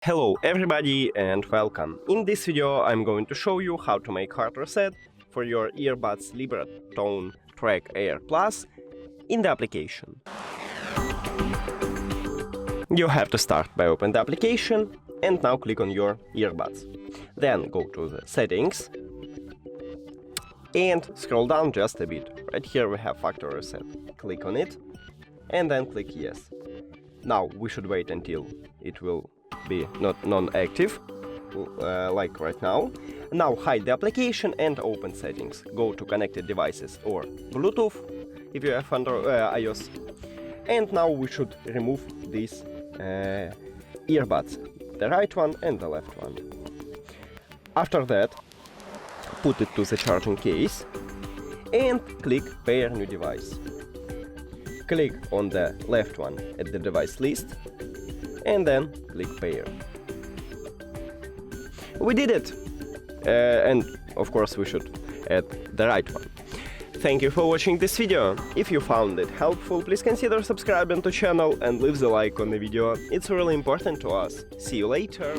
Hello everybody and welcome. In this video I'm going to show you how to make hard reset for your earbuds Libratone TRACK Air Plus in the application. You have to start by open the application and now click on your earbuds. Then go to the settings and scroll down just a bit. Right here we have factory reset. Click on it and then click yes. Now we should wait until it will be not non-active, like right now. Now hide the application and open settings. Go to connected devices or Bluetooth if you have under iOS. And now we should remove these earbuds, the right one and the left one. After that, put it to the charging case and click Pair New Device. Click on the left one at the device list and then click Pair. We did it! And of course we should add the right one. Thank you for watching this video. If you found it helpful, please consider subscribing to the channel and leave the like on the video. It's really important to us. See you later!